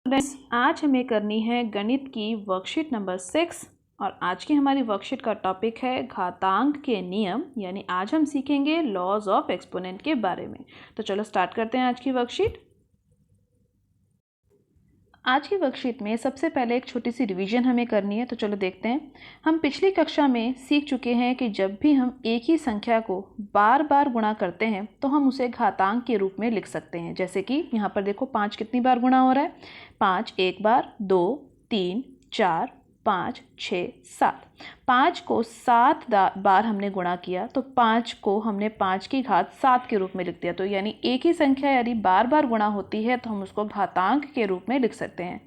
Students, आज हमें करनी है गणित की वर्कशीट नंबर 6 और आज की हमारी वर्कशीट का टॉपिक है घातांक के नियम। यानी आज हम सीखेंगे लॉज ऑफ एक्सपोनेंट के बारे में। तो चलो स्टार्ट करते हैं आज की वर्कशीट। आज की वर्कशीट में सबसे पहले एक छोटी सी रिवीजन हमें करनी है। तो चलो देखते हैं। हम पिछली कक्षा में सीख चुके हैं कि जब भी हम एक ही संख्या को बार बार गुणा करते हैं तो हम उसे घातांक के रूप में लिख सकते हैं। जैसे कि यहाँ पर देखो 5 कितनी बार गुणा हो रहा है। 5 एक बार, 2, 3, 4, 5, 6, 7। 5 को 7 बार हमने गुणा किया तो 5 को हमने 5 की घात 7 के रूप में लिख दिया। तो यानी एक ही संख्या यदि बार बार गुणा होती है तो हम उसको घातांक के रूप में लिख सकते हैं।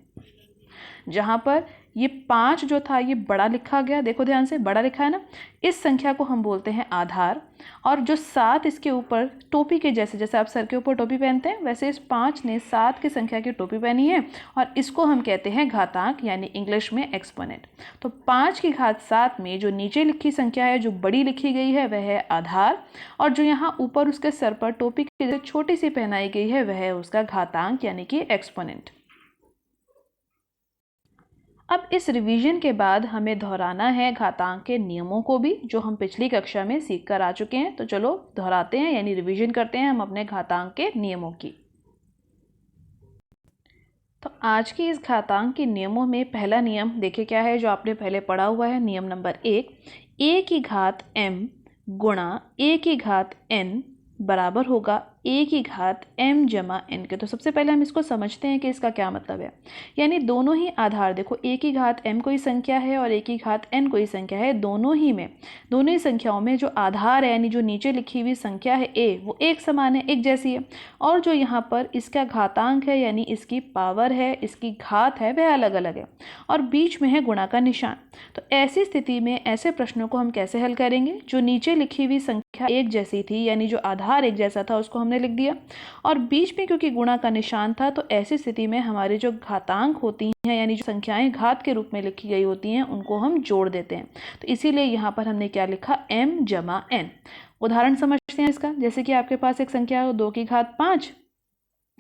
जहाँ पर ये 5 जो था ये बड़ा लिखा गया, देखो ध्यान से, बड़ा लिखा है ना। इस संख्या को हम बोलते हैं आधार। और जो 7 इसके ऊपर टोपी के जैसे, जैसे आप सर के ऊपर टोपी पहनते हैं, वैसे इस 5 ने 7 की संख्या की टोपी पहनी है और इसको हम कहते हैं घातांक, यानी इंग्लिश में एक्सपोनेंट। तो 5 की घात 7 में जो नीचे लिखी संख्या है, जो बड़ी लिखी गई है, वह है आधार। और जो यहाँ ऊपर उसके सर पर टोपी की जो छोटी सी पहनाई गई है वह है उसका घातांक, यानी कि एक्सपोनेंट। अब इस रिवीजन के बाद हमें दोहराना है घातांक के नियमों को भी, जो हम पिछली कक्षा में सीख कर आ चुके हैं। तो चलो दोहराते हैं, यानी रिवीजन करते हैं हम अपने घातांक के नियमों की। तो आज की इस घातांक के नियमों में पहला नियम देखिए क्या है, जो आपने पहले पढ़ा हुआ है। नियम नंबर 1, a की घात m गुणा a की घात n बराबर होगा a की घात m जमा n के। तो सबसे पहले हम इसको समझते हैं कि इसका क्या मतलब है। यानी दोनों ही आधार, देखो a की घात m कोई संख्या है और a की घात n कोई संख्या है। दोनों ही संख्याओं में जो आधार है, यानी जो नीचे लिखी हुई संख्या है a, वो एक समान है, एक जैसी है। और जो यहाँ पर इसका घातांक है, यानी इसकी पावर है, इसकी घात है, वह अलग अलग है। और बीच में है गुणा का निशान। तो ऐसी स्थिति में ऐसे प्रश्नों को हम कैसे हल करेंगे। जो नीचे लिखी हुई संख्या एक जैसी थी, यानी जो आधार एक जैसा था, उसको हमने लिख दिया। और बीच में क्योंकि गुणा का निशान था, तो ऐसी स्थिति में हमारी जो घातांक होती हैं, यानी जो संख्याएं घात के रूप में लिखी गई होती हैं, उनको हम जोड़ देते हैं। तो इसीलिए यहाँ पर हमने क्या लिखा, m जमा n। उदाहरण समझते हैं इसका। जैसे कि आपके पास एक संख्या हो 2 की घात 5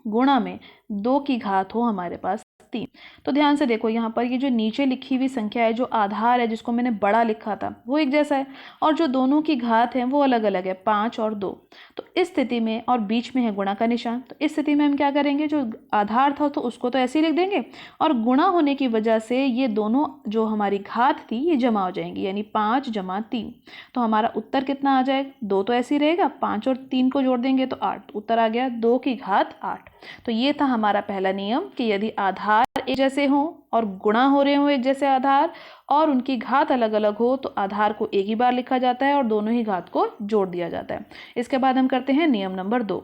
गुणा में 2 की घात हो हमारे पास 3। तो ध्यान से देखो, यहाँ पर ये जो नीचे लिखी हुई संख्या है, जो आधार है, जिसको मैंने बड़ा लिखा था, वो एक जैसा है। और जो दोनों की घात है वो अलग अलग है, 5 और 2। तो इस स्थिति में, और बीच में है गुणा का निशान, तो इस स्थिति में हम क्या करेंगे, जो आधार था तो उसको तो ऐसे ही लिख देंगे, और गुणा होने की वजह से ये दोनों जो हमारी घात थी ये जमा हो जाएंगी, यानी 5 जमा 3। तो हमारा उत्तर कितना आ जाएगा, 2 तो ऐसे ही रहेगा, 5 और 3 को जोड़ देंगे तो 8। उत्तर आ गया 2 की घात 8। तो ये था हमारा पहला नियम कि यदि आधार एक जैसे हों और गुणा हो रहे हों एक जैसे आधार, और उनकी घात अलग अलग हो, तो आधार को एक ही बार लिखा जाता है और दोनों ही घात को जोड़ दिया जाता है। इसके बाद हम करते हैं नियम नंबर 2।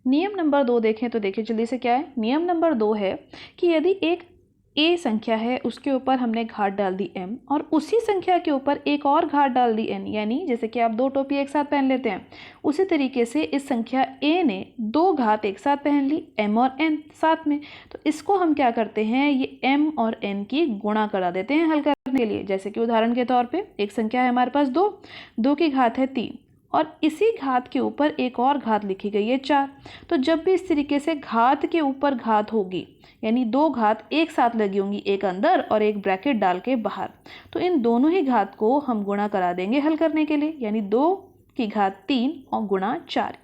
नियम नंबर 2 देखें तो देखिए जल्दी से क्या है। नियम नंबर 2 है कि यदि एक a संख्या है, उसके ऊपर हमने घात डाल दी m, और उसी संख्या के ऊपर एक और घात डाल दी n, यानी जैसे कि आप 2 टोपी एक साथ पहन लेते हैं, उसी तरीके से इस संख्या a ने 2 घात एक साथ पहन ली, m और n साथ में। तो इसको हम क्या करते हैं, ये m और n की गुणा करा देते हैं हल करने के लिए। जैसे कि उदाहरण के तौर पर एक संख्या है हमारे पास 2 की घात है 3, और इसी घात के ऊपर एक और घात लिखी गई है 4। तो जब भी इस तरीके से घात के ऊपर घात होगी, यानी 2 घात एक साथ लगी होंगी, एक अंदर और एक ब्रैकेट डाल के बाहर, तो इन दोनों ही घात को हम गुणा करा देंगे हल करने के लिए, यानी 2 की घात 3 और गुणा 4।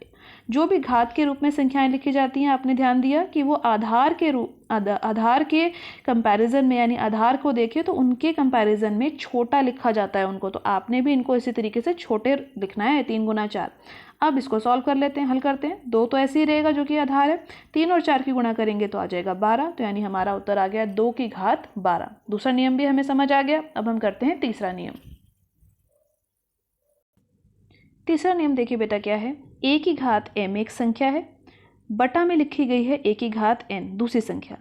जो भी घात के रूप में संख्याएं लिखी जाती हैं, आपने ध्यान दिया कि वो आधार के कंपैरिजन में, यानी आधार को देखें तो उनके कंपैरिजन में छोटा लिखा जाता है उनको। तो आपने भी इनको इसी तरीके से छोटे लिखना है, 3 गुना 4। अब इसको सॉल्व कर लेते हैं, हल करते हैं। 2 तो ऐसे ही रहेगा जो कि आधार है, 3 और 4 की गुणा करेंगे तो आ जाएगा 12। तो यानी हमारा उत्तर आ गया 2 की घात 12। दूसरा नियम भी हमें समझ आ गया। अब हम करते हैं तीसरा नियम। तीसरा नियम देखिए बेटा क्या है। a की घात m एक संख्या है, बटा में लिखी गई है a की घात n दूसरी संख्या।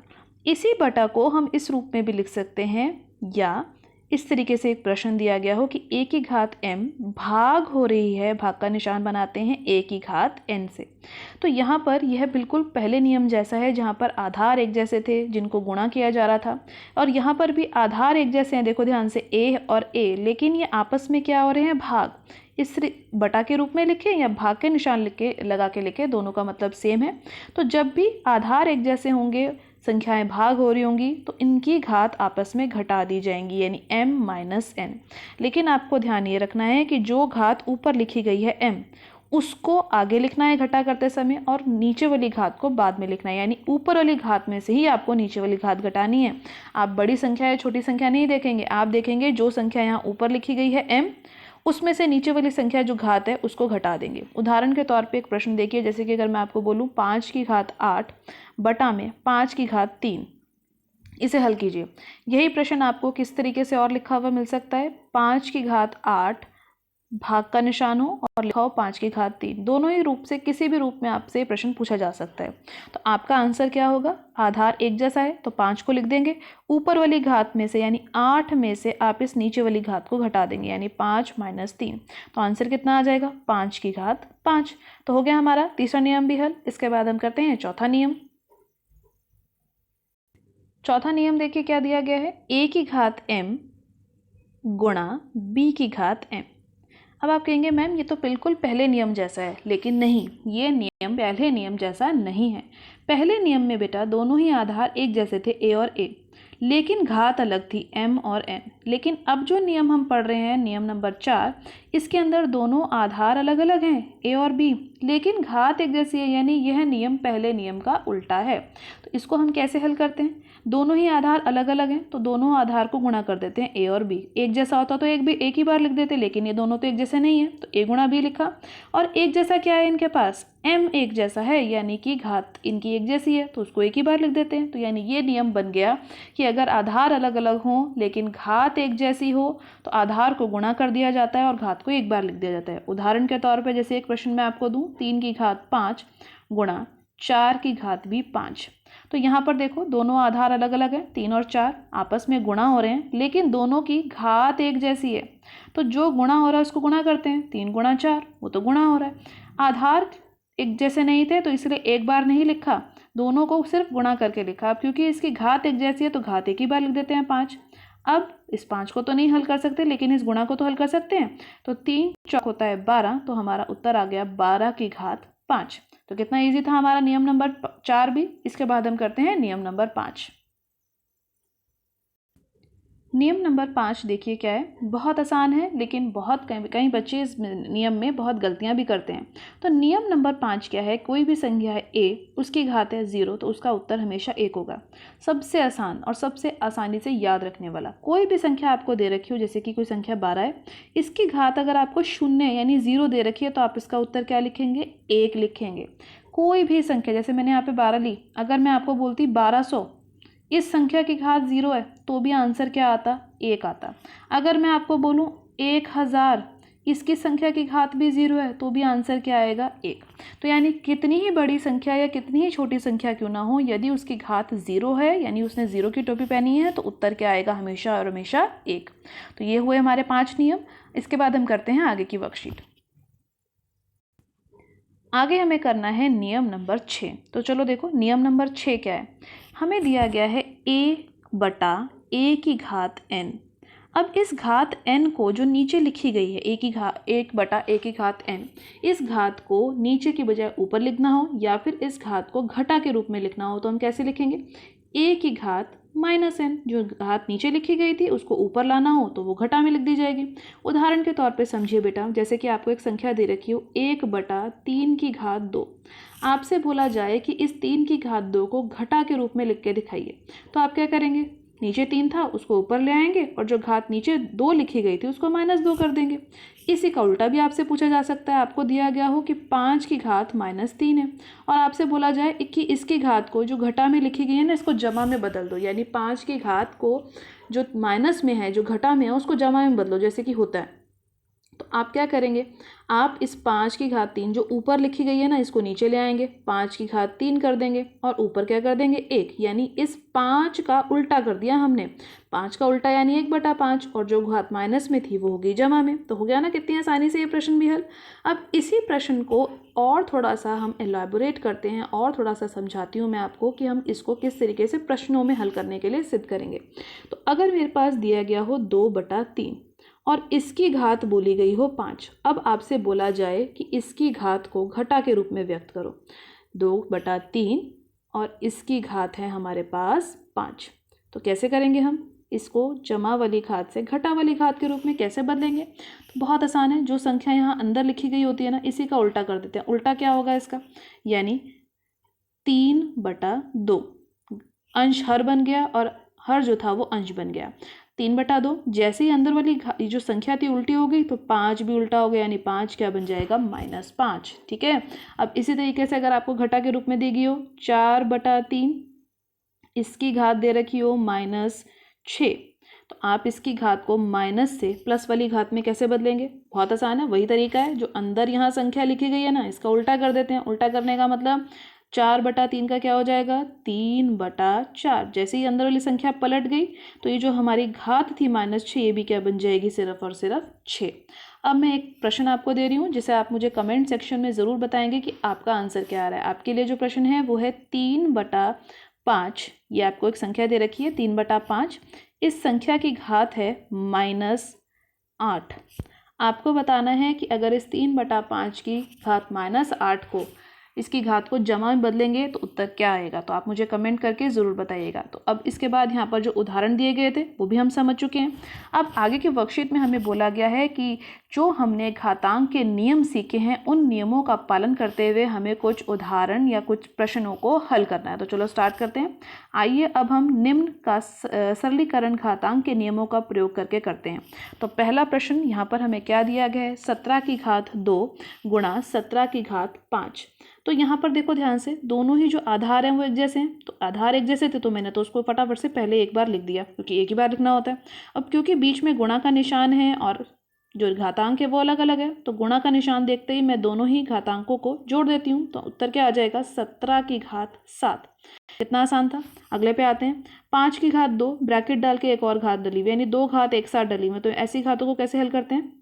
इसी बटा को हम इस रूप में भी लिख सकते हैं, या इस तरीके से एक प्रश्न दिया गया हो कि a की घात m भाग हो रही है, भाग का निशान बनाते हैं a की घात n से। तो यहाँ पर यह बिल्कुल पहले नियम जैसा है, जहाँ पर आधार एक जैसे थे जिनको गुणा किया जा रहा था, और यहाँ पर भी आधार एक जैसे हैं, देखो ध्यान से a और a, लेकिन ये आपस में क्या हो रहे हैं, भाग। इस बटा के रूप में लिखें या भाग के निशान लगा के लिखें, दोनों का मतलब सेम है। तो जब भी आधार एक जैसे होंगे, संख्याएं भाग हो रही होंगी, तो इनकी घात आपस में घटा दी जाएंगी, यानी m माइनस n। लेकिन आपको ध्यान ये रखना है कि जो घात ऊपर लिखी गई है m, उसको आगे लिखना है घटा करते समय, और नीचे वाली घात को बाद में लिखना है, यानी ऊपर वाली घात में से ही आपको नीचे वाली घात घटानी है। आप बड़ी संख्या या छोटी संख्या नहीं देखेंगे, आप देखेंगे जो संख्या यहाँ ऊपर लिखी गई है m, उसमें से नीचे वाली संख्या जो घात है उसको घटा देंगे। उदाहरण के तौर पे एक प्रश्न देखिए, जैसे कि अगर मैं आपको बोलूँ 5 की घात 8 बटा में 5 की घात 3, इसे हल कीजिए। यही प्रश्न आपको किस तरीके से और लिखा हुआ मिल सकता है, 5 की घात 8 भाग का निशान हो और लिखा हो 5 की घात 3। दोनों ही रूप से, किसी भी रूप में आपसे प्रश्न पूछा जा सकता है। तो आपका आंसर क्या होगा, आधार एक जैसा है तो 5 को लिख देंगे, ऊपर वाली घात में से यानी 8 में से आप इस नीचे वाली घात को घटा देंगे, यानी 5 माइनस 3। तो आंसर कितना आ जाएगा, 5 की घात 5। तो हो गया हमारा तीसरा नियम भी हल। इसके बाद हम करते हैं चौथा नियम। चौथा नियम देखिए क्या दिया गया है, a की घात m गुणा b की घात m। अब आप कहेंगे मैम ये तो बिल्कुल पहले नियम जैसा है, लेकिन नहीं, ये नियम पहले नियम जैसा नहीं है। पहले नियम में बेटा दोनों ही आधार एक जैसे थे, a और a, लेकिन घात अलग थी m और n। लेकिन अब जो नियम हम पढ़ रहे हैं, नियम नंबर 4, इसके अंदर दोनों आधार अलग अलग हैं, a और b, लेकिन घात एक जैसी है, यानी यह नियम पहले नियम का उल्टा है। तो इसको हम कैसे हल करते हैं, दोनों ही आधार अलग अलग हैं तो दोनों आधार को गुणा कर देते हैं, a और b। एक जैसा होता तो एक ही बार लिख देते, लेकिन ये दोनों तो एक जैसे नहीं है, तो a गुणा b लिखा। और एक जैसा क्या है इनके पास, m एक जैसा है, यानी कि घात इनकी एक जैसी है, तो उसको एक ही बार लिख देते हैं। तो यानी ये नियम बन गया कि अगर आधार अलग अलग हों लेकिन घात एक जैसी हो तो आधार को गुणा कर दिया जाता है और घात को एक बार लिख दिया जाता है। उदाहरण के तौर पर जैसे एक प्रश्न मैं आपको दूं, 3 की घात 5 गुणा 4 की घात भी 5। तो यहाँ पर देखो दोनों आधार अलग अलग हैं, 3 और 4 आपस में गुणा हो रहे हैं, लेकिन दोनों की घात एक जैसी है। तो जो गुणा हो रहा है उसको गुणा करते हैं, 3 गुणा 4, वो तो गुणा हो रहा है। आधार एक जैसे नहीं थे तो इसलिए एक बार नहीं लिखा, दोनों को सिर्फ गुणा करके लिखा। अब क्योंकि इसकी घात एक जैसी है तो घात एक ही बार लिख देते हैं, 5। अब इस 5 को तो नहीं हल कर सकते, लेकिन इस गुणा को तो हल कर सकते हैं। तो 3 चौक होता है 12, तो हमारा उत्तर आ गया 12 की घात 5। तो कितना इजी था हमारा नियम नंबर 4 भी। इसके बाद हम करते हैं नियम नंबर 5। नियम नंबर 5 देखिए क्या है, बहुत आसान है, लेकिन बहुत कई बच्चे इस नियम में बहुत गलतियां भी करते हैं। तो नियम नंबर 5 क्या है, कोई भी संख्या है a, उसकी घात है 0, तो उसका उत्तर हमेशा 1 होगा। सबसे आसान और सबसे आसानी से याद रखने वाला, कोई भी संख्या आपको दे रखी हो, जैसे कि कोई संख्या 12 है, इसकी घात अगर आपको 0 यानी 0 दे रखी है तो आप इसका उत्तर क्या लिखेंगे, 1 लिखेंगे। कोई भी संख्या, जैसे मैंने यहाँ पे 12 ली, अगर मैं आपको बोलती 1200, इस संख्या की घात 0 है तो भी आंसर क्या आता, 1 आता। अगर मैं आपको बोलूं 1000, इसकी संख्या की घात भी 0 है तो भी आंसर क्या आएगा, 1। तो यानी कितनी ही बड़ी संख्या या कितनी ही छोटी संख्या क्यों ना हो, यदि उसकी घात 0 है यानी उसने 0 की टोपी पहनी है तो उत्तर क्या आएगा, हमेशा और हमेशा 1। तो ये हुए हमारे 5 नियम। इसके बाद हम करते हैं आगे की वर्कशीट। आगे हमें करना है नियम नंबर 6। तो चलो देखो नियम नंबर 6 क्या है, हमें दिया गया है a बटा a की घात n। अब इस घात n को जो नीचे लिखी गई है, एक बटा a की घात n, इस घात को नीचे की बजाय ऊपर लिखना हो या फिर इस घात को घटा के रूप में लिखना हो तो हम कैसे लिखेंगे, a की घात माइनस n। जो घात नीचे लिखी गई थी उसको ऊपर लाना हो तो वो घटा में लिख दी जाएगी। उदाहरण के तौर पे समझिए बेटा, जैसे कि आपको एक संख्या दे रखी हो 1 बटा 3 की घात 2, आपसे बोला जाए कि इस 3 की घात 2 को घटा के रूप में लिख के दिखाइए, तो आप क्या करेंगे, नीचे 3 था उसको ऊपर ले आएंगे और जो घात नीचे 2 लिखी गई थी उसको -2 कर देंगे। इसी का उल्टा भी आपसे पूछा जा सकता है, आपको दिया गया हो कि 5 की घात -3 है और आपसे बोला जाए कि इसकी घात को जो घटा में लिखी गई है ना, इसको जमा में बदल दो, यानी 5 की घात को जो माइनस में है, जो घटा में है, उसको जमा में बदलो, जैसे कि होता है। तो आप क्या करेंगे, आप इस 5 की घात 3 जो ऊपर लिखी गई है ना, इसको नीचे ले आएंगे, 5 की घात 3 कर देंगे और ऊपर क्या कर देंगे, 1। यानी इस 5 का उल्टा कर दिया हमने, 5 का उल्टा यानी 1 बटा 5, और जो घात माइनस में थी वो होगी जमा में। तो हो गया ना कितनी आसानी से ये प्रश्न भी हल। अब इसी प्रश्न को और थोड़ा सा हम एलैबोरेट करते हैं और थोड़ा सा समझाती हूँ मैं आपको कि हम इसको किस तरीके से प्रश्नों में हल करने के लिए सिद्ध करेंगे। तो अगर मेरे पास दिया गया हो 2 बटा 3 और इसकी घात बोली गई हो 5। अब आपसे बोला जाए कि इसकी घात को घटा के रूप में व्यक्त करो, 2/3 और इसकी घात है हमारे पास 5। तो कैसे करेंगे हम इसको जमा वाली घात से घटा वाली घात के रूप में कैसे बदलेंगे? तो बहुत आसान है, जो संख्या यहाँ अंदर लिखी गई होती है ना, इसी का उल्टा कर देते हैं। उल्टा क्या होगा इसका, यानी 3/2। अंश हर बन गया और हर जो था वो अंश बन गया। 3/2 जैसे ही अंदर वाली जो संख्या थी उल्टी हो गई तो 5 भी उल्टा हो गया, यानी 5 क्या बन जाएगा, -5। ठीक है। अब इसी तरीके से अगर आपको घटा के रूप में दी गई हो 4/3, इसकी घात दे रखी हो -6, तो आप इसकी घात को माइनस से प्लस वाली घात में कैसे बदलेंगे? बहुत आसान है, वही तरीका है, जो अंदर यहाँ संख्या लिखी गई है ना, इसका उल्टा कर देते हैं। उल्टा करने का मतलब 4/3 का क्या हो जाएगा, 3/4। जैसे ही अंदर वाली संख्या पलट गई तो ये जो हमारी घात थी -6, ये भी क्या बन जाएगी, सिर्फ और सिर्फ 6। अब मैं एक प्रश्न आपको दे रही हूँ जिसे आप मुझे कमेंट सेक्शन में ज़रूर बताएंगे कि आपका आंसर क्या आ रहा है। आपके लिए जो प्रश्न है वो है 3/5। ये आपको एक संख्या दे रखी है 3/5। इस संख्या की घात है -8। आपको बताना है कि अगर इस 3/5 की घात -8 को इसकी घात को जमा में बदलेंगे तो उत्तर क्या आएगा। तो आप मुझे कमेंट करके ज़रूर बताइएगा। तो अब इसके बाद यहाँ पर जो उदाहरण दिए गए थे वो भी हम समझ चुके हैं। अब आगे के वर्कशीट में हमें बोला गया है कि जो हमने घातांक के नियम सीखे हैं उन नियमों का पालन करते हुए हमें कुछ उदाहरण या कुछ प्रश्नों को हल करना है। तो चलो स्टार्ट करते हैं। आइए अब हम निम्न का सरलीकरण घातांक के नियमों का प्रयोग करके करते हैं। तो पहला प्रश्न यहाँ पर हमें क्या दिया गया है, 17 की घात 2 गुणा 17 की घात 5। तो यहाँ पर देखो ध्यान से, दोनों ही जो आधार हैं वो एक जैसे हैं। तो आधार एक जैसे थे तो मैंने तो उसको फटाफट से पहले एक बार लिख दिया, क्योंकि एक ही बार लिखना होता है। अब क्योंकि बीच में गुणा का निशान है और जो घातांक है वो अलग अलग है, तो गुणा का निशान देखते ही मैं दोनों ही घातांकों को जोड़ देती हूँ। तो उत्तर क्या आ जाएगा, 17 की घात 7। कितना आसान था। अगले पे आते हैं, 5 की घात 2, ब्रैकेट डाल के एक और घात डली हुई, यानी 2 घात एक साथ डली हुई। तो ऐसी घातों को कैसे हल करते हैं,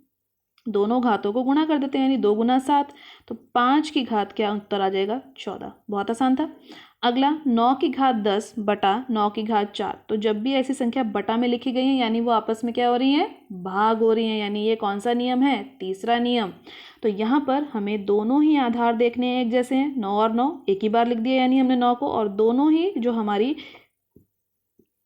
दोनों घातों को गुणा कर देते हैं, यानी 2 गुना 7। तो 5 की घात क्या उत्तर आ जाएगा, 14। बहुत आसान था। अगला 9 की घात 10 बटा 9 की घात 4। तो जब भी ऐसी संख्या बटा में लिखी गई है यानी वो आपस में क्या हो रही है, भाग हो रही है, यानी ये कौन सा नियम है, तीसरा नियम। तो यहाँ पर हमें दोनों ही आधार देखने हैं एक जैसे हैं, 9 और 9 एक ही बार लिख दिया, यानी हमने 9 को, और दोनों ही जो हमारी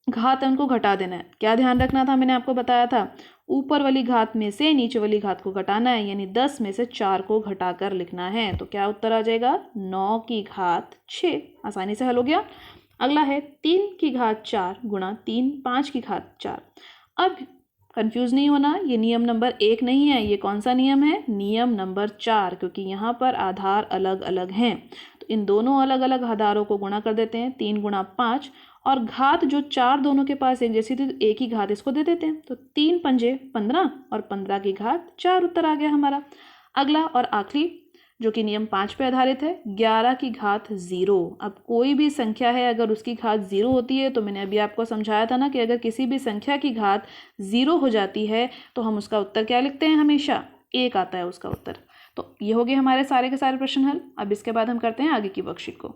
घात है उनको घटा देना है। क्या ध्यान रखना था, मैंने आपको बताया था, ऊपर वाली घात में से नीचे वाली घात को घटाना है, यानी 10 में से 4 को घटाकर लिखना है। तो क्या उत्तर आ जाएगा, 9 की घात 6। आसानी से हल हो गया। अगला है 3 की घात 4 गुणा 5 की घात 4। अब कंफ्यूज नहीं होना, ये नियम नंबर 1 नहीं है, ये कौन सा नियम है, नियम नंबर 4, क्योंकि यहाँ पर आधार अलग अलग हैं। तो इन दोनों अलग अलग आधारों को गुणा कर देते हैं, 3 गुणा 5, और घात जो 4 दोनों के पास एक जैसी थी तो एक ही घात इसको दे देते हैं। तो 3 पंजे 15 और 15 की घात 4 उत्तर आ गया हमारा। अगला और आखिरी जो कि नियम 5 पे आधारित है, 11 की घात 0। अब कोई भी संख्या है अगर उसकी घात 0 होती है, तो मैंने अभी आपको समझाया था ना कि अगर किसी भी संख्या की घात 0 हो जाती है तो हम उसका उत्तर क्या लिखते हैं, हमेशा 1 आता है उसका उत्तर। तो ये हो गए हमारे सारे के सारे प्रश्न हल। अब इसके बाद हम करते हैं आगे की वर्कशीट को।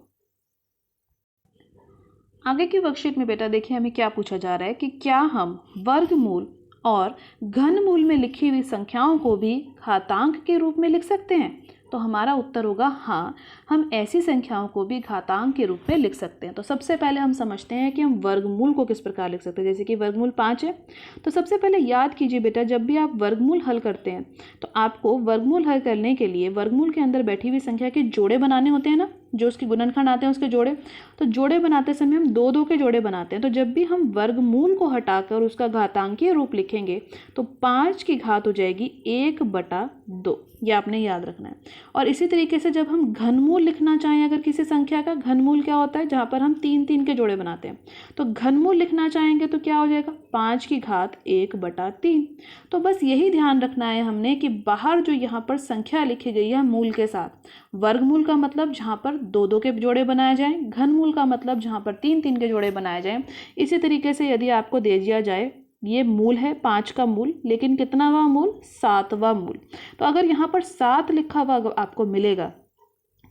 आगे की वर्कशीट में बेटा देखिए हमें क्या पूछा जा रहा है कि क्या हम वर्गमूल और घनमूल में लिखी हुई संख्याओं को भी घातांक के रूप में लिख सकते हैं। तो हमारा उत्तर होगा हाँ, हम ऐसी संख्याओं को भी घातांक के रूप में लिख सकते हैं। तो सबसे पहले हम समझते हैं कि हम वर्गमूल को किस प्रकार लिख सकते हैं। जैसे कि वर्गमूल 5 है, तो सबसे पहले याद कीजिए बेटा, जब भी आप वर्गमूल हल करते हैं तो आपको वर्गमूल हल करने के लिए वर्गमूल के अंदर बैठी हुई संख्या के जोड़े बनाने होते हैं ना, जो उसके गुणनखंड आते हैं उसके जोड़े। तो जोड़े बनाते समय हम 2-2 के जोड़े बनाते हैं। तो जब भी हम वर्गमूल को हटाकर उसका घातांकीय रूप लिखेंगे तो 5 की घात हो जाएगी 1/2। ये आपने याद रखना है। और इसी तरीके से जब हम घनमूल लिखना चाहें, अगर किसी संख्या का घनमूल क्या होता है, जहाँ पर हम 3-3 के जोड़े बनाते हैं, तो घनमूल लिखना चाहेंगे तो क्या हो जाएगा, 5 की घात 1/3। तो बस यही ध्यान रखना है हमने कि बाहर जो यहाँ पर संख्या लिखी गई है मूल के साथ, वर्गमूल का मतलब जहाँ पर 2-2 के जोड़े बनाए जाएं, घनमूल का मतलब जहाँ पर 3-3 के जोड़े बनाए जाएं। इसी तरीके से यदि आपको दे दिया जाए ये मूल है 5 का मूल, लेकिन कितनावां मूल, 7वां मूल, तो अगर यहाँ पर 7 लिखा हुआ आपको मिलेगा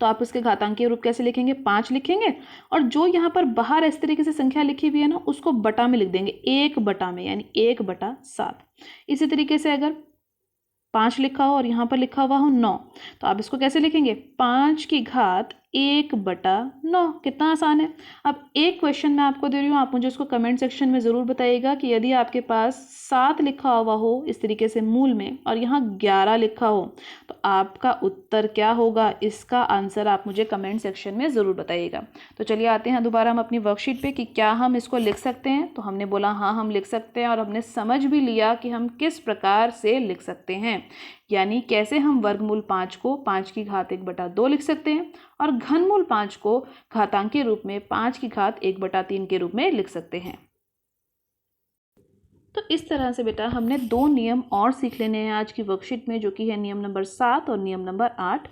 तो आप इसके घातांकीय रूप कैसे लिखेंगे, 5 लिखेंगे, और जो यहाँ पर बाहर इस तरीके से संख्या लिखी हुई है ना, उसको बटा में लिख देंगे, 1 बटा में, यानी 1/7। इसी तरीके से अगर 5 लिखा हो और यहाँ पर लिखा हुआ हो 9, तो आप इसको कैसे लिखेंगे, 5/9। कितना आसान है। अब एक क्वेश्चन मैं आपको दे रही हूँ, आप मुझे उसको कमेंट सेक्शन में ज़रूर बताइएगा कि यदि आपके पास 7 लिखा हुआ हो इस तरीके से मूल में और यहाँ 11 लिखा हो, तो आपका उत्तर क्या होगा, इसका आंसर आप मुझे कमेंट सेक्शन में ज़रूर बताइएगा। तो चलिए आते हैं दोबारा हम अपनी वर्कशीट पे कि क्या हम इसको लिख सकते हैं। तो हमने बोला हाँ हम लिख सकते हैं, और हमने समझ भी लिया कि हम किस प्रकार से लिख सकते हैं, यानी कैसे हम वर्गमूल 5 को 5/1/2 लिख सकते हैं और घनमूल 5 को घातांकीय रूप में 5/1/3 के रूप में लिख सकते हैं। तो इस तरह से बेटा हमने 2 नियम और सीख लेने हैं आज की वर्कशीट में, जो कि है नियम नंबर 7 और नियम नंबर 8।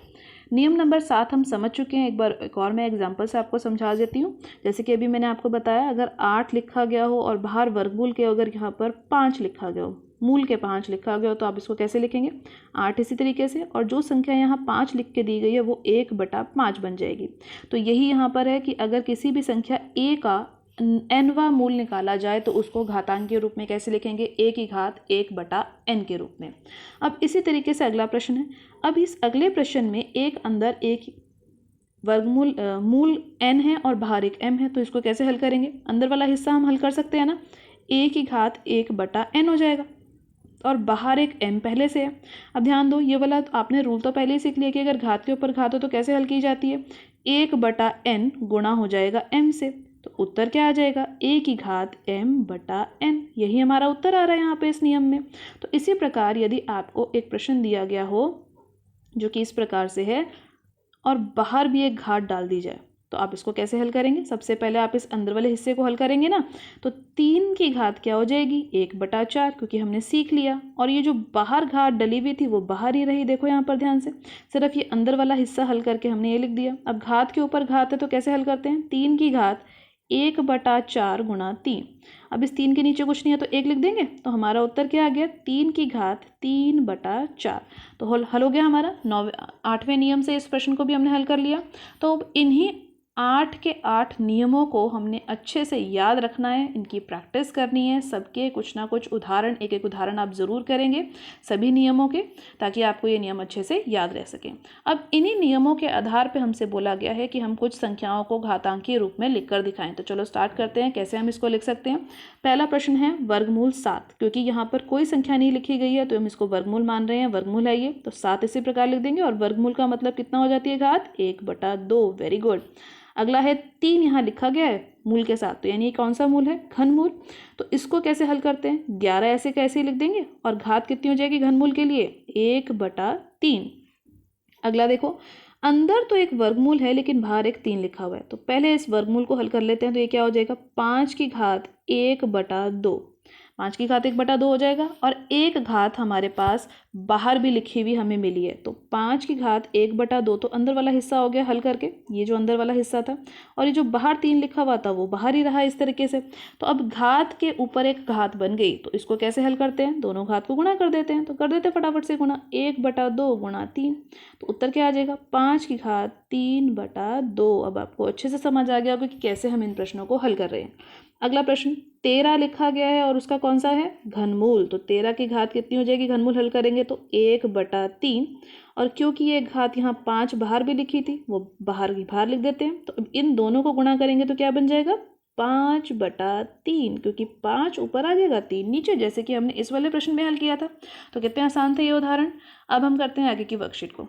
नियम नंबर 7 हम समझ चुके हैं, एक और मैं एग्जांपल से आपको समझा देती हूँ। जैसे कि अभी मैंने आपको बताया, अगर 8 लिखा गया हो और बाहर वर्गमूल के अगर यहाँ पर 5 लिखा गया हो, मूल के 5 लिखा गया हो, तो आप इसको कैसे लिखेंगे, 8 इसी तरीके से, और जो संख्या यहाँ 5 लिख के दी गई है वो 1/5 बन जाएगी। तो यही यहाँ पर है कि अगर किसी भी संख्या a का nवा मूल निकाला जाए तो उसको घातांकीय रूप में कैसे लिखेंगे, a⁴1/n के रूप में। अब इसी तरीके से अगला प्रश्न है। अब इस अगले प्रश्न में एक अंदर एक वर्गमूल मूल n है और बाहर एक m है, तो इसको कैसे हल करेंगे, अंदर वाला हिस्सा हम हल कर सकते हैं ना, a⁴1/n हो जाएगा, और बाहर एक m पहले से है। अब ध्यान दो, ये वाला आपने रूल तो पहले ही सीख लिया कि अगर घात के ऊपर घात हो तो कैसे हल की जाती है, 1/n गुणा हो जाएगा m से, तो उत्तर क्या आ जाएगा, a⁴m/n। यही हमारा उत्तर आ रहा है यहाँ पे इस नियम में। तो इसी प्रकार यदि आपको एक प्रश्न दिया गया हो जो कि इस प्रकार से है और बाहर भी एक घात डाल दी जाए, तो आप इसको कैसे हल करेंगे, सबसे पहले आप इस अंदर वाले हिस्से को हल करेंगे ना, तो 3 की घात क्या हो जाएगी, 1/4, क्योंकि हमने सीख लिया, और ये जो बाहर घात डली हुई थी वो बाहर ही रही। देखो यहाँ पर ध्यान से, सिर्फ ये अंदर वाला हिस्सा हल करके हमने ये लिख दिया। अब घात के ऊपर घात है तो कैसे हल करते हैं, 3 की घात 1/4 गुणा 3। अब इस 3 के नीचे कुछ नहीं है तो 1 लिख देंगे, तो हमारा उत्तर क्या आ गया, 3 की घात 3/4। तो हल हो गया हमारा। 8वें नियम से इस प्रश्न को भी हमने हल कर लिया। तो इन्हीं 8 के 8 नियमों को हमने अच्छे से याद रखना है, इनकी प्रैक्टिस करनी है, सबके कुछ ना कुछ उदाहरण, एक एक उदाहरण आप ज़रूर करेंगे सभी नियमों के, ताकि आपको ये नियम अच्छे से याद रह सकें। अब इन्हीं नियमों के आधार पे हमसे बोला गया है कि हम कुछ संख्याओं को घातांकीय रूप में लिखकर दिखाएं। तो चलो स्टार्ट करते हैं, कैसे हम इसको लिख सकते हैं। पहला प्रश्न है वर्गमूल 7, क्योंकि यहाँ पर कोई संख्या नहीं लिखी गई है तो हम इसको वर्गमूल मान रहे हैं, वर्गमूल है ये, तो 7 इसी प्रकार लिख देंगे, और वर्गमूल का मतलब कितना हो जाती है घात, 1/2। Very good. अगला है 3, यहाँ लिखा गया है मूल के साथ, तो यानी ये कौन सा मूल है, घनमूल। तो इसको कैसे हल करते हैं, 11 ऐसे कैसे ही लिख देंगे, और घात कितनी हो जाएगी घनमूल के लिए, 1/3। अगला देखो, अंदर तो एक वर्गमूल है लेकिन बाहर एक 3 लिखा हुआ है, तो पहले इस वर्गमूल को हल कर लेते हैं। तो ये क्या हो जाएगा, 5 की घात 1/2, 5 की घात 1/2 हो जाएगा, और एक घात हमारे पास बाहर भी लिखी हुई हमें मिली है, तो 5 की घात 1/2 तो अंदर वाला हिस्सा हो गया हल करके, ये जो अंदर वाला हिस्सा था, और ये जो बाहर 3 लिखा हुआ था वो बाहर ही रहा इस तरीके से। तो अब घात के ऊपर एक घात बन गई, तो इसको कैसे हल करते हैं, दोनों घात को गुणा कर देते हैं। तो कर देते हैं फटाफट से गुणा, 1/2 गुणा 3, तो उत्तर क्या आ जाएगा, 5 की घात 3/2। अब आपको अच्छे से समझ आ गया होगा कि कैसे हम इन प्रश्नों को हल कर रहे हैं। अगला प्रश्न 13 लिखा गया है और उसका कौन सा है, घनमूल। तो 13 की घात कितनी हो जाएगी, घनमूल हल करेंगे तो 1/3, और क्योंकि ये घात यहाँ 5 बाहर भी लिखी थी वो बाहर की बाहर लिख देते हैं। तो इन दोनों को गुणा करेंगे तो क्या बन जाएगा, 5/3, क्योंकि 5 ऊपर आ जाएगा 3 नीचे, जैसे कि हमने इस वाले प्रश्न में हल किया था। तो कितने आसान थे ये उदाहरण। अब हम करते हैं आगे की वर्कशीट को।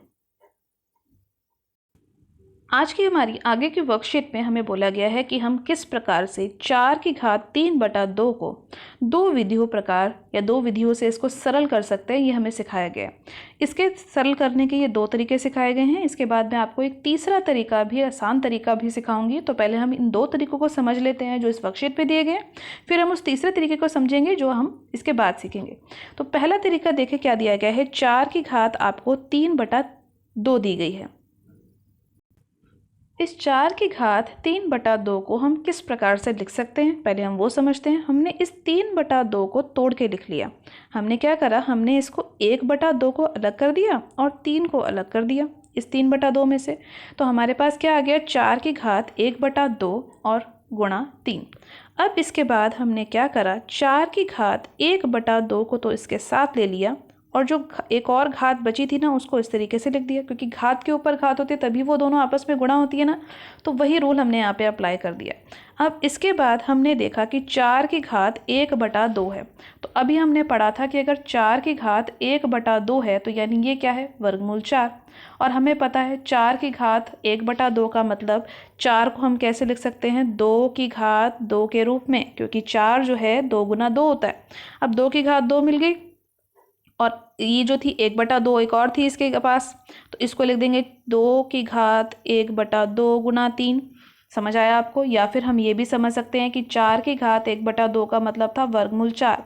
आज की हमारी आगे की वर्कशीट में हमें बोला गया है कि हम किस प्रकार से 4 की घात 3/2 को 2 विधियों प्रकार या 2 विधियों से इसको सरल कर सकते हैं, ये हमें सिखाया गया है। इसके सरल करने के ये 2 तरीके सिखाए गए हैं। इसके बाद मैं आपको एक तीसरा तरीका भी, आसान तरीका भी सिखाऊंगी। तो पहले हम इन 2 तरीकों को समझ लेते हैं जो इस वर्कशीट पे दिए गए हैं, फिर हम उस तीसरे तरीके को समझेंगे जो हम इसके बाद सीखेंगे। तो पहला तरीका देखें क्या दिया गया है, 4 की घात आपको 3/2 दी गई है। इस 4 की घात 3/2 को हम किस प्रकार से लिख सकते हैं, पहले हम वो समझते हैं। हमने इस 3/2 को तोड़ के लिख लिया। हमने क्या करा, हमने इसको 1/2 को अलग कर दिया और 3 को अलग कर दिया। इस 3/2 में से। तो हमारे पास क्या आ गया, 4 की घात 1/2 और गुणा 3। अब इसके बाद हमने क्या करा, 4 की घात 1/2 को तो इसके साथ ले लिया और जो एक और घात बची थी ना उसको इस तरीके से लिख दिया, क्योंकि घात के ऊपर घात होती है तभी वो दोनों आपस में गुणा होती है ना, तो वही रूल हमने यहाँ पे अप्लाई कर दिया। अब इसके बाद हमने देखा कि 4 की घात 1/2 है, तो अभी हमने पढ़ा था कि अगर 4 की घात 1/2 है तो यानी ये क्या है, वर्गमूल 4। और हमें पता है 4 की घात 1/2 का मतलब 4 को हम कैसे लिख सकते हैं, 2 की घात 2 के रूप में, क्योंकि 4 जो है 2 गुना 2 होता है। अब 2 की घात 2 मिल गई और ये जो थी 1/2 एक और थी इसके पास, तो इसको लिख देंगे 2 की घात 1/2 गुना 3। समझ आया आपको। या फिर हम ये भी समझ सकते हैं कि 4 की घात 1/2 का मतलब था वर्गमूल 4,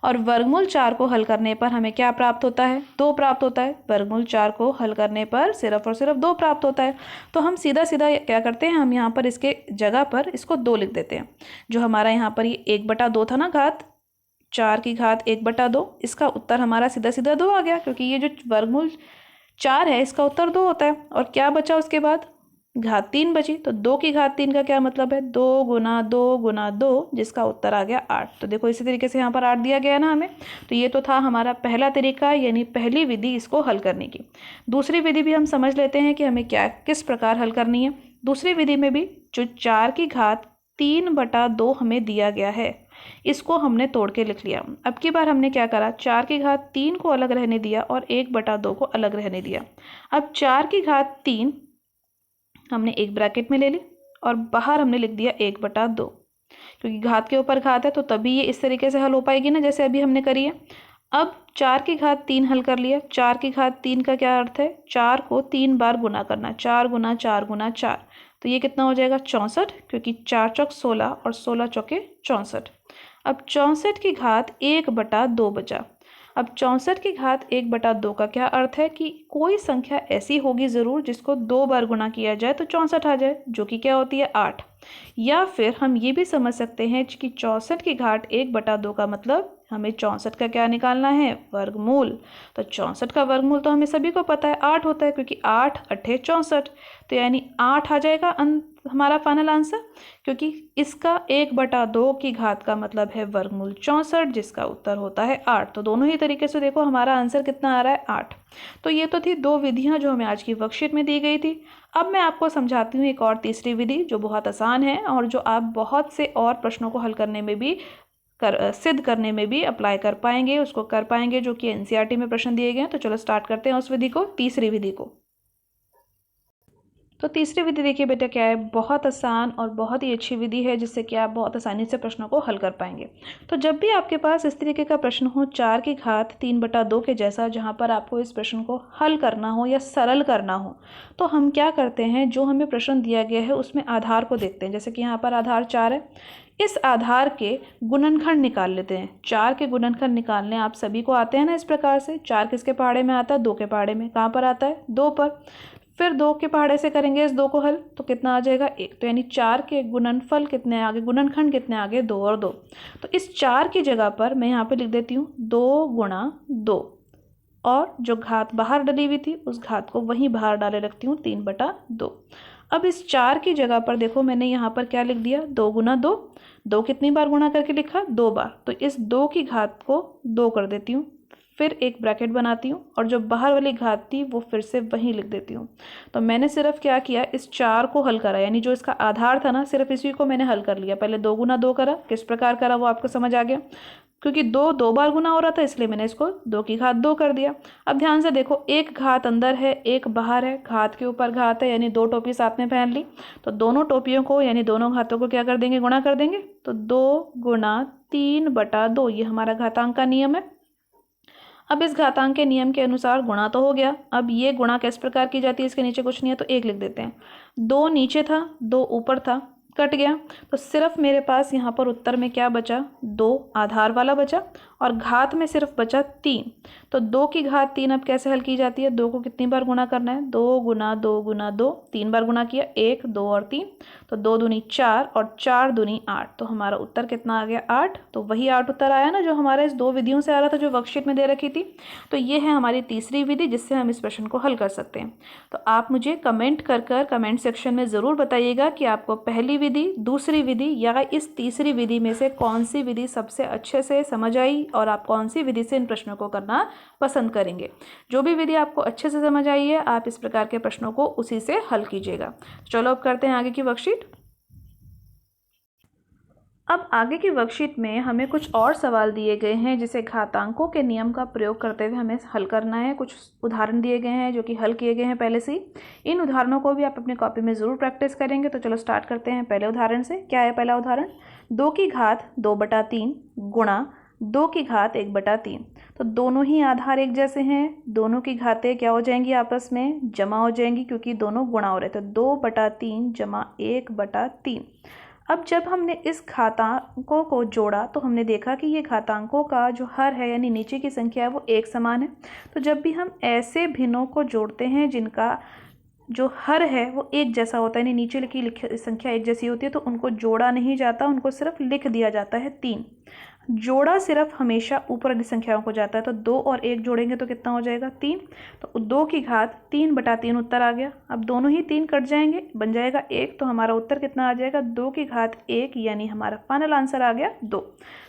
और वर्गमूल 4 को हल करने पर हमें क्या प्राप्त होता है, 2 प्राप्त होता है। वर्गमूल 4 को हल करने पर सिर्फ और सिर्फ 2 प्राप्त होता है। तो हम सीधा सीधा क्या करते हैं, हम यहाँ पर इसके जगह पर इसको 2 लिख देते हैं। जो हमारा यहाँ पर ये 1/2 था ना घात, 4 की घात 1/2, इसका उत्तर हमारा सीधा सीधा 2 आ गया, क्योंकि ये जो वर्गमूल 4 है इसका उत्तर 2 होता है। और क्या बचा उसके बाद, घात 3 बची, तो 2 की घात 3 का क्या मतलब है, 2 गुना 2 गुना 2, जिसका उत्तर आ गया 8। तो देखो इसी तरीके से यहाँ पर 8 दिया गया ना हमें। तो ये तो था हमारा पहला तरीका, यानी पहली विधि इसको हल करने की। दूसरी विधि भी हम समझ लेते हैं कि हमें क्या किस प्रकार हल करनी है। दूसरी विधि में भी जो 4 की घात 3/2 हमें दिया गया है, इसको हमने तोड़ के लिख लिया। अब की बार हमने क्या करा, 4 की घात 3 को अलग रहने दिया और 1/2 को अलग रहने दिया। अब 4 की घात 3 हमने एक ब्रैकेट में ले ली और बाहर हमने लिख दिया 1/2, क्योंकि घात के ऊपर घात है तो तभी ये इस तरीके से हल हो पाएगी ना, जैसे अभी हमने करी है। अब 4 की घात 3 हल कर लिया। 4 की घात 3 का क्या अर्थ है, 4 को 3 बार गुना करना, 4 गुना 4 गुना 4, तो ये कितना हो जाएगा 64, क्योंकि 4 चौक 16 और 16 चौके 64। अब 64 की घात 1/2 बचा। अब 64 की घात 1/2 का क्या अर्थ है कि कोई संख्या ऐसी होगी ज़रूर जिसको 2 बार गुणा किया जाए तो 64 आ जाए, जो कि क्या होती है 8। या फिर हम ये भी समझ सकते हैं कि 64 की घाट 1/2 का मतलब हमें 64 का क्या निकालना है, वर्गमूल। तो 64 का वर्गमूल तो हमें सभी को पता है 8 होता है, क्योंकि 8 8 64, तो यानी 8 आ जाएगा हमारा फाइनल आंसर, क्योंकि इसका 1/2 की घात का मतलब है वर्गमूल 64, जिसका उत्तर होता है 8। तो दोनों ही तरीके से देखो हमारा आंसर कितना आ रहा है, 8। तो ये तो थी 2 विधियां जो हमें आज की वर्कशीट में दी गई थी। अब मैं आपको समझाती हूँ एक और तीसरी विधि जो बहुत आसान है और जो आप बहुत से और प्रश्नों को हल करने में भी सिद्ध करने में भी अप्लाई कर पाएंगे, उसको कर पाएंगे, जो कि एनसीईआरटी में प्रश्न दिए गए हैं। तो चलो स्टार्ट करते हैं उस विधि को, तीसरी विधि को। तो तीसरी विधि देखिए बेटा क्या है, बहुत आसान और बहुत ही अच्छी विधि है, जिससे कि आप बहुत आसानी से प्रश्नों को हल कर पाएंगे। तो जब भी आपके पास इस तरीके का प्रश्न हो 4 की घात 3/2 के जैसा, जहाँ पर आपको इस प्रश्न को हल करना हो या सरल करना हो, तो हम क्या करते हैं, जो हमें प्रश्न दिया गया है उसमें आधार को देखते हैं। जैसे कि यहाँ पर आधार 4 है, इस आधार के गुणनखंड निकाल लेते हैं। 4 के गुणनखंड निकालने आप सभी को आते हैं ना इस प्रकार से। 4 किसके पहाड़े में आता है, 2 के पहाड़े में। कहाँ पर आता है, 2 पर। फिर 2 के पहाड़े से करेंगे इस 2 को हल, तो कितना आ जाएगा 1। तो यानी 4 के गुणनफल कितने आगे, गुणनखंड कितने आगे, 2 और 2। तो इस 4 की जगह पर मैं यहाँ पे लिख देती हूँ 2 गुणा 2, और जो घात बाहर डली हुई थी उस घात को वहीं बाहर डाले रखती हूँ 3/2। अब इस 4 की जगह पर देखो मैंने यहाँ पर क्या लिख दिया, 2 गुना 2। 2 कितनी बार गुणा करके लिखा, 2 बार। तो इस 2 की घात को 2 कर देती हूँ, फिर एक ब्रैकेट बनाती हूँ और जो बाहर वाली घात थी वो फिर से वहीं लिख देती हूँ। तो मैंने सिर्फ क्या किया, इस 4 को हल करा, यानी जो इसका आधार था ना सिर्फ इसी को मैंने हल कर लिया। पहले 2 गुना 2 करा, किस प्रकार करा वो आपको समझ आ गया, क्योंकि 2 बार गुना हो रहा था इसलिए मैंने इसको 2 की घात 2 कर दिया। अब ध्यान से देखो, एक घात अंदर है एक बाहर है, घात के ऊपर घात है, यानी 2 टोपी साथ में पहन ली। तो दोनों टोपियों को यानी दोनों घातों को क्या कर देंगे, गुणा कर देंगे। तो 2 गुना 3/2 ये हमारा घातांक का नियम है। अब इस घातांक के नियम के अनुसार गुणा तो हो गया। अब ये गुणा किस प्रकार की जाती है, इसके नीचे कुछ नहीं है तो 1 लिख देते हैं। 2 नीचे था 2 ऊपर था, कट गया। तो सिर्फ मेरे पास यहाँ पर उत्तर में क्या बचा, 2 आधार वाला बचा और घात में सिर्फ बचा 3। तो 2 की घात 3 अब कैसे हल की जाती है? 2 को कितनी बार गुणा करना है? 2 गुना 2 गुना 2, 3 बार गुणा किया, 1 2 और 3, तो 2 दूनी 4 और 4 दूनी 8। तो हमारा उत्तर कितना आ गया? 8। तो वही 8 उत्तर आया ना जो हमारा इस 2 विधियों से आ रहा था जो वर्कशीट में दे रखी थी। तो ये है हमारी तीसरी विधि जिससे हम इस प्रश्न को हल कर सकते हैं। तो आप मुझे कमेंट कर कमेंट सेक्शन में ज़रूर बताइएगा कि आपको पहली विधि, दूसरी विधि या इस तीसरी विधि में से कौन सी विधि सबसे अच्छे से समझ आई और आप कौन सी विधि से इन प्रश्नों को करना पसंद करेंगे। जो भी विधि आपको अच्छे से समझ आई है आप इस प्रकार के प्रश्नों को उसी से हल कीजिएगा। चलो अब करते हैं आगे की वर्कशीट। अब आगे की वर्कशीट में हमें कुछ और सवाल दिए गए हैं जिसे घातांकों के नियम का प्रयोग करते हुए हमें हल करना है। कुछ उदाहरण दिए गए हैं जो कि हल किए गए हैं पहले से ही। इन उदाहरणों को भी आप अपनी कॉपी में ज़रूर प्रैक्टिस करेंगे। तो चलो स्टार्ट करते हैं पहले उदाहरण से। क्या है पहला उदाहरण? 2 की घात 2/3 गुणा 2 की घात 1/3। तो दोनों ही आधार एक जैसे हैं, दोनों की घातें क्या हो जाएंगी? आपस में जमा हो जाएंगी क्योंकि दोनों गुणा हो रहे थे। 2/3 जमा 1/3। अब जब हमने इस घातांकों को जोड़ा तो हमने देखा कि ये घातांकों का जो हर है यानी नीचे की संख्या है वो एक समान है। तो जब भी हम ऐसे भिन्नों को जोड़ते हैं जिनका जो हर है वो एक जैसा होता है, यानी नीचे की संख्या एक जैसी होती है, तो उनको जोड़ा नहीं जाता, उनको सिर्फ लिख दिया जाता है 3। जोड़ा सिर्फ हमेशा ऊपर वाली संख्याओं को जाता है। तो 2 और 1 जोड़ेंगे तो कितना हो जाएगा? 3। तो 2 की घात 3/3 उत्तर आ गया। अब दोनों ही 3 कट जाएंगे, बन जाएगा 1। तो हमारा उत्तर कितना आ जाएगा? 2 की घात 1, यानी हमारा फाइनल आंसर आ गया 2।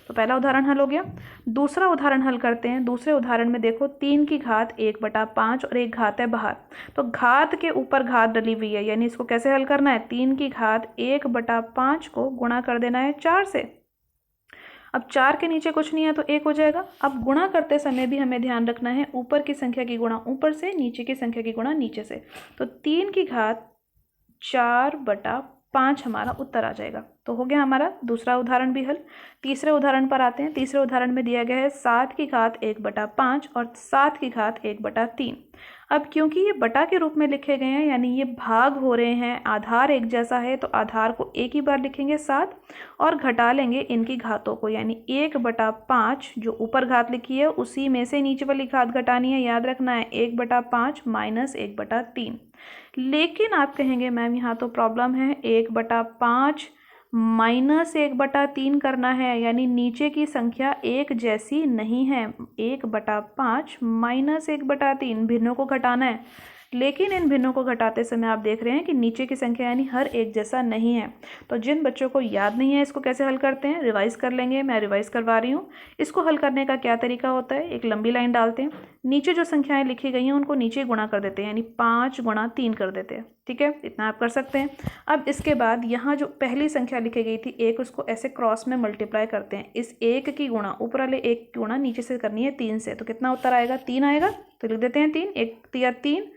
तो पहला उदाहरण हल हो गया। दूसरा उदाहरण हल करते हैं। दूसरे उदाहरण में देखो 3 की घात 1/5 और एक घात है बाहर। तो घात के ऊपर घात डली हुई है, यानी इसको कैसे हल करना है? 3 की घात 1/5 को गुणा कर देना है 4 से। अब 4 के नीचे कुछ नहीं है तो 1 हो जाएगा। अब गुणा करते समय भी हमें ध्यान रखना है ऊपर की संख्या की गुणा ऊपर से, नीचे की संख्या की गुणा नीचे से। तो 3 की घात 4/5 हमारा उत्तर आ जाएगा। तो हो गया हमारा दूसरा उदाहरण भी हल। तीसरे उदाहरण पर आते हैं। तीसरे उदाहरण में दिया गया है 7 की घात 1/5 और 7 की घात 1/3। अब क्योंकि ये बटा के रूप में लिखे गए हैं यानी ये भाग हो रहे हैं, आधार एक जैसा है, तो आधार को एक ही बार लिखेंगे 7 और घटा लेंगे इनकी घातों को, यानी 1/5 जो ऊपर घात लिखी है उसी में से नीचे वाली घात घटानी है। याद रखना है 1/5 माइनस 1/3। लेकिन आप कहेंगे मैम यहाँ तो प्रॉब्लम है, 1/5 माइनस 1/3 करना है, यानी नीचे की संख्या एक जैसी नहीं है। 1/5 माइनस 1/3 भिन्नों को घटाना है, लेकिन इन भिन्नों को घटाते समय आप देख रहे हैं कि नीचे की संख्या यानी हर एक जैसा नहीं है। तो जिन बच्चों को याद नहीं है इसको कैसे हल करते हैं, रिवाइज कर लेंगे। मैं रिवाइज करवा रही हूँ। इसको हल करने का क्या तरीका होता है? एक लंबी लाइन डालते हैं, नीचे जो संख्याएं लिखी गई हैं उनको नीचे गुणा कर देते हैं, यानी 5 गुणा 3 कर देते हैं। ठीक है, इतना आप कर सकते हैं। अब इसके बाद यहाँ जो पहली संख्या लिखी गई थी 1, उसको ऐसे क्रॉस में मल्टीप्लाई करते हैं। इस 1 की गुणा ऊपर वाले 1 की गुणा नीचे से करनी है 3 से। तो कितना उत्तर आएगा? 3 आएगा। तो लिख देते हैं 3, 1 या 3,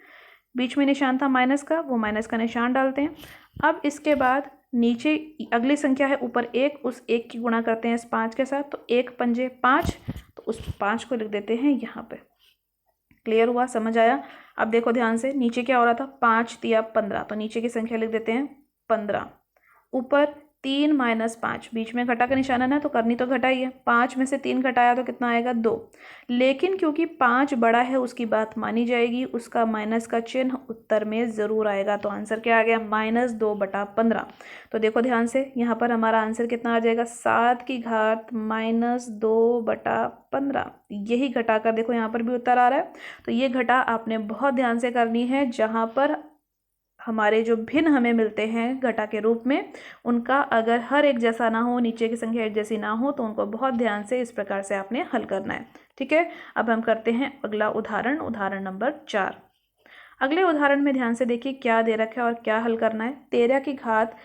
बीच में निशान था माइनस का, वो माइनस का निशान डालते हैं। अब इसके बाद नीचे अगली संख्या है ऊपर 1, उस 1 की गुणा करते हैं इस 5 के साथ। तो 1 पंजे 5, तो उस 5 को लिख देते हैं यहाँ पे। क्लियर हुआ? समझ आया? अब देखो ध्यान से, नीचे क्या हो रहा था? 5 तिया 15, तो नीचे की संख्या लिख देते हैं 15। ऊपर 3 माइनस 5, बीच में घटा का निशान है ना, तो करनी तो घटा ही है। 5 में से 3 घटाया तो कितना आएगा? 2। लेकिन क्योंकि 5 बड़ा है उसकी बात मानी जाएगी, उसका माइनस का चिन्ह उत्तर में ज़रूर आएगा। तो आंसर क्या आ गया? -2/15। तो देखो ध्यान से, यहाँ पर हमारा आंसर कितना आ जाएगा? 7 की घात -2/15। यही घटाकर देखो यहाँ पर भी उत्तर आ रहा है। तो ये घटा आपने बहुत ध्यान से करनी है। जहाँ पर हमारे जो भिन्न हमें मिलते हैं घटा के रूप में, उनका अगर हर एक जैसा ना हो, नीचे की संख्या एक जैसी ना हो, तो उनको बहुत ध्यान से इस प्रकार से आपने हल करना है। ठीक है, अब हम करते हैं अगला उदाहरण, उदाहरण नंबर 4। अगले उदाहरण में ध्यान से देखिए क्या दे रखा है और क्या हल करना है। 13 की घात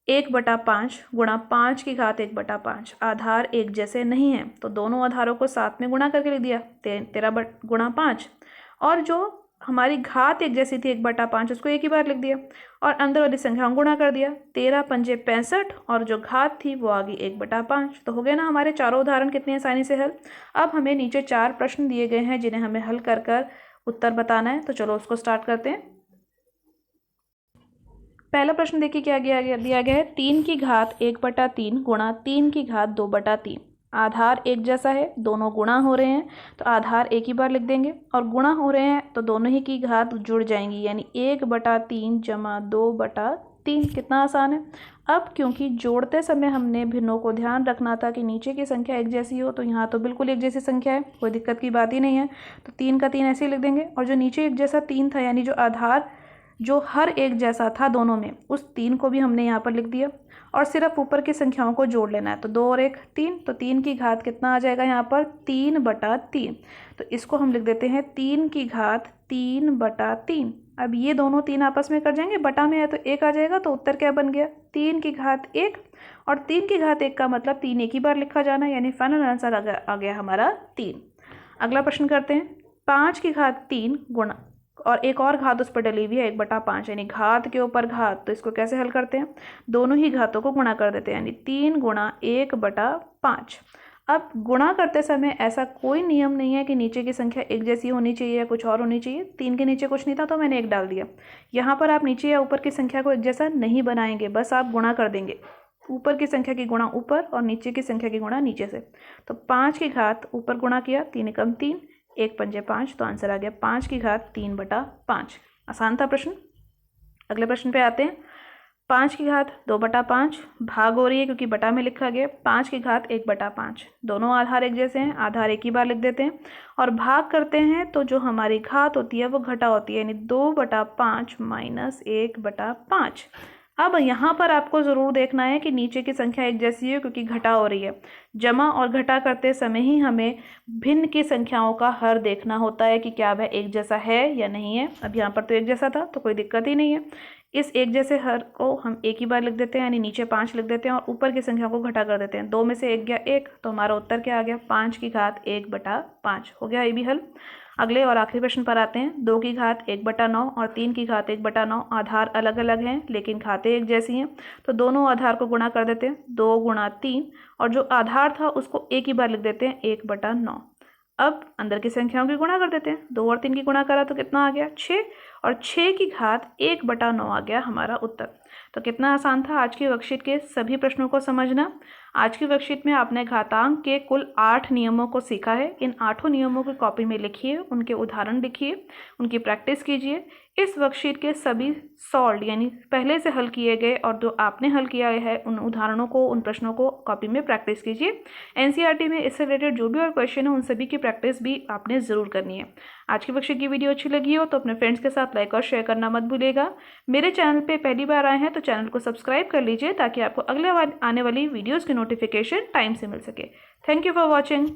1/5 गुणा 5 की घात 1/5। आधार एक जैसे नहीं है, तो दोनों आधारों को साथ में गुणा करके लिख दिया, 13 गुणा 5। और जो हमारी घात एक जैसी थी 1/5, उसको एक ही बार लिख दिया और अंदर वाली संख्या गुणा कर दिया। 13 पंजे 65 और जो घात थी वो आ गई 1/5। तो हो गए ना हमारे चारों उदाहरण कितनी आसानी से हल। अब हमें नीचे 4 प्रश्न दिए गए हैं जिन्हें हमें हल कर कर उत्तर बताना है। तो चलो उसको स्टार्ट करते हैं। पहला प्रश्न देखिए क्या दिया गया है। 3 की घात 1/3 गुणा 3 की घात 2/3। आधार एक जैसा है, दोनों गुणा हो रहे हैं तो आधार एक ही बार लिख देंगे, और गुणा हो रहे हैं तो दोनों ही की घात जुड़ जाएंगी, यानी 1/3 जमा 2/3। कितना आसान है। अब क्योंकि जोड़ते समय हमने भिन्नों को ध्यान रखना था कि नीचे की संख्या एक जैसी हो, तो यहाँ तो बिल्कुल एक जैसी संख्या है, कोई दिक्कत की बात ही नहीं है। तो 3 का 3 ऐसे ही लिख देंगे, और जो नीचे एक जैसा 3 था, यानी जो आधार जो हर एक जैसा था दोनों में, उस 3 को भी हमने यहाँ पर लिख दिया, और सिर्फ ऊपर की संख्याओं को जोड़ लेना है। तो 2 और 1 3, तो 3 की घात कितना आ जाएगा यहाँ पर 3/3। तो इसको हम लिख देते हैं 3 की घात 3/3। अब ये दोनों 3 आपस में कट जाएंगे, बटा में है तो 1 आ जाएगा, तो उत्तर क्या बन गया 3 की घात 1। और 3 की घात 1 का मतलब 3 एक ही बार लिखा जाना है, यानी फाइनल आंसर आ गया हमारा 3। अगला प्रश्न करते हैं। 5 की घात 3 गुणा, और एक और घात उस पर डली हुई है 1/5, यानी घात के ऊपर घात। तो इसको कैसे हल करते हैं, दोनों ही घातों को गुणा कर देते हैं, यानी 3 गुणा 1/5। अब गुणा करते समय ऐसा कोई नियम नहीं है कि नीचे की संख्या एक जैसी होनी चाहिए या कुछ और होनी चाहिए। 3 के नीचे कुछ नहीं था तो मैंने 1 डाल दिया। यहाँ पर आप नीचे या ऊपर की संख्या को एक जैसा नहीं बनाएंगे, बस आप गुणा कर देंगे, ऊपर की संख्या की गुणा ऊपर और नीचे की संख्या की गुणा नीचे से। तो 5 की घात ऊपर गुणा किया, 3 एकम 3, 1 पंजे 5, तो आंसर आ गया 5 की घात 3/5। आसान था प्रश्न। अगले प्रश्न पे आते हैं। 5 की घात 2/5 भाग हो रही है क्योंकि बटा में लिखा गया। 5 की घात 1/5, दोनों आधार एक जैसे हैं, आधार एक ही बार लिख देते हैं, और भाग करते हैं तो जो हमारी घात होती है वो घटा होती है, यानी 2/5 माइनस 1/5। अब यहाँ पर आपको ज़रूर देखना है कि नीचे की संख्या एक जैसी है क्योंकि घटा हो रही है। जमा और घटा करते समय ही हमें भिन्न की संख्याओं का हर देखना होता है कि क्या वह एक जैसा है या नहीं है। अब यहाँ पर तो एक जैसा था तो कोई दिक्कत ही नहीं है। इस एक जैसे हर को हम एक ही बार लिख देते हैं, यानी नीचे 5 लिख देते हैं और ऊपर की संख्या को घटा कर देते हैं। 2 में से 1 गया 1, तो हमारा उत्तर क्या आ गया 5 की घात 1/5 हो गया। ये भी हल। अगले और आखिरी प्रश्न पर आते हैं। 2 की घात 1/9 और 3 की घात 1/9 आधार अलग अलग हैं लेकिन घातें एक जैसी हैं, तो दोनों आधार को गुणा कर देते हैं, 2 गुणा 3, और जो आधार था उसको एक ही बार लिख देते हैं 1/9। अब अंदर की संख्याओं की गुणा कर देते हैं, 2 और 3 की गुणा करा तो कितना आ गया 6, और 6 की घात 1/9 आ गया हमारा उत्तर। तो कितना आसान था आज की वर्कशीट के सभी प्रश्नों को समझना। आज की वर्कशीट में आपने घातांक के कुल 8 नियमों को सीखा है। इन 8 नियमों को कॉपी में लिखिए, उनके उदाहरण लिखिए, उनकी प्रैक्टिस कीजिए। इस वर्कशीट के सभी सॉल्व यानी पहले से हल किए गए और जो आपने हल किया है उन उदाहरणों को, उन प्रश्नों को कॉपी में प्रैक्टिस कीजिए। एनसीईआरटी में इससे रिलेटेड जो भी और क्वेश्चन है उन सभी की प्रैक्टिस भी आपने ज़रूर करनी है। आज की वर्कशीट की वीडियो अच्छी लगी हो तो अपने फ्रेंड्स के साथ लाइक और शेयर करना मत भूलिएगा। मेरे चैनल पे पहली बार आए हैं तो चैनल को सब्सक्राइब कर लीजिए ताकि आपको अगले आने वाली वीडियोज़ की नोटिफिकेशन टाइम से मिल सके। Thank you for watching.